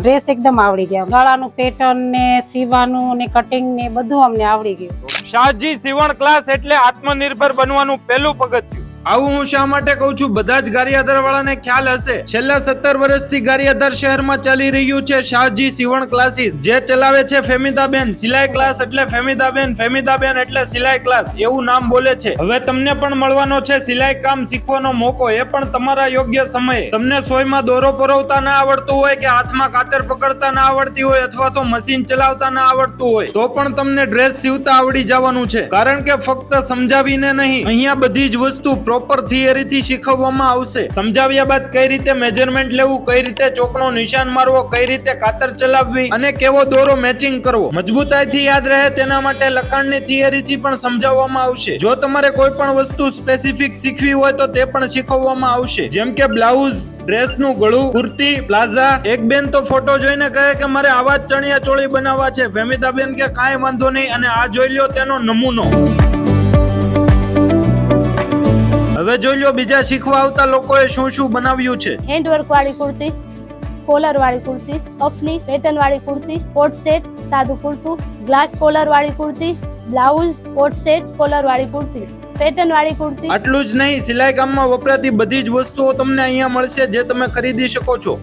Dress એકદમ આવડી ગયા, ગળાનું પેટર્ન ને સીવાનું ને કટિંગ ને બધું અમને આવડી ગયું। શાહજી સીવણ ક્લાસ એટલે આત્મનિર્ભર બનવાનું પહેલું પગથિયું। આવું હું શા માટે કહું છું, બધા જ ગારિયાધાર વાળાને ખ્યાલ હશે, છેલ્લા 17 વર્ષથી ગારિયાધાર શહેરમાં ચાલી રહ્યું છે શાહજી સીવણ ક્લાસીસ, જે ચલાવે છે ફેમિદાબેન। સિલાઈ ક્લાસ એટલે ફેમિદાબેન, ફેમિદાબેન એટલે સિલાઈ ક્લાસ, એવું નામ બોલે છે। હવે તમને પણ મળવાનો છે સિલાઈ કામ શીખવાનો મોકો, એ પણ તમારા યોગ્ય સમયે। તમને સોયમાં દોરો પરોવતા ના આવડતું હોય કે હાથમાં કાતર પકડતા ના આવડતી હોય અથવા તો મશીન ચલાવતા ના આવડતું હોય તો પણ તમને ડ્રેસ સીવતા આવડી જવાનું છે, કારણ કે ફક્ત સમજાવીને નહીં, અહીંયા બધી જ વસ્તુ પ્રોપર થિયરી થી શીખવવામાં આવશે। સમજાવ્યા બાદ કઈ રીતે મેજરમેન્ટ લેવું, કઈ રીતે ચોકનો નિશાન મારવો, કઈ રીતે કાતર ચલાવવી અને કેવો દોરો મેચિંગ કરવો, મજબૂતાઈથી યાદ રહે તેના માટે લખાણની થિયરી થી પણ સમજાવવામાં આવશે। જો તમારે કોઈ પણ વસ્તુ સ્પેસિફિક શીખવી હોય તો તે પણ શીખવવામાં આવશે, જેમ કે બ્લાઉઝ, ડ્રેસ નું ગળું, કુર્તી, પ્લાઝા। એક બેન તો ફોટો જોઈને કહે કે મારે આવા જ ચણિયા ચોળી બનાવવા છે। ફેમિદાબેન કે કાંઈ વાંધો નહીં, અને આ જોઈ લ્યો તેનો નમૂનો। હવે જોઈ લ્યો બીજા શીખવા આવતા લોકોએ શું શું બનાવ્યું છે। હેન્ડ વર્ક વાળી કુર્તી, કોલર વાળી કુર્તી, પફની પેટર્ન વાળી કુર્તી, કોટ સેટ, સાદું કુર્તું, ગ્લાસ કોલર વાળી kurti, blouse, coat set, collar વાળી કુર્તી, પેટર્ન વાળી કુર્તી। આટલું જ નહીં, સિલાઈ કામમાં વપરાતી બધી જ વસ્તુઓ તમને અહીંયા મળશે, જે તમે ખરીદી શકો છો।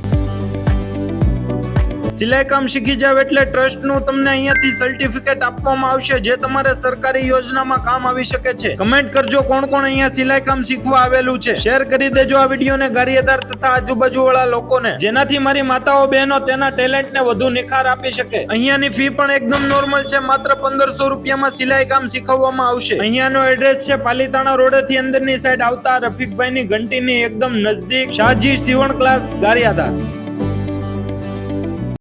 સિલાઈ કામ શીખી જાવ એટલે ટ્રસ્ટનું તમને અહીંયાથી સર્ટિફિકેટ આપવામાં આવશે, જે તમારે સરકારી યોજનામાં કામ આવી શકે છે। કમેન્ટ કરજો કોણ કોણ અહીંયા સિલાઈ કામ શીખવા આવેલું છે। શેર કરી દેજો આ વિડીયોને ગારિયાધાર તથા આજુબાજુ વાળા લોકોને, જેનાથી મારી માતાઓ બહેનો તેના ટેલેન્ટને વધુ નિખાર આપી શકે। અહીંયાની ફી પણ એકદમ નોર્મલ છે, માત્ર 1500 રૂપિયામાં સિલાઈ કામ શીખવવામાં આવશે। અહીંયાનો એડ્રેસ છે પાલીતાણા રોડેથી અંદરની સાઈડ આવતા રફીકભાઈની ઘંટીની એકદમ નજદીક, શાહજી સીવણ ક્લાસ, ગારિયાધાર।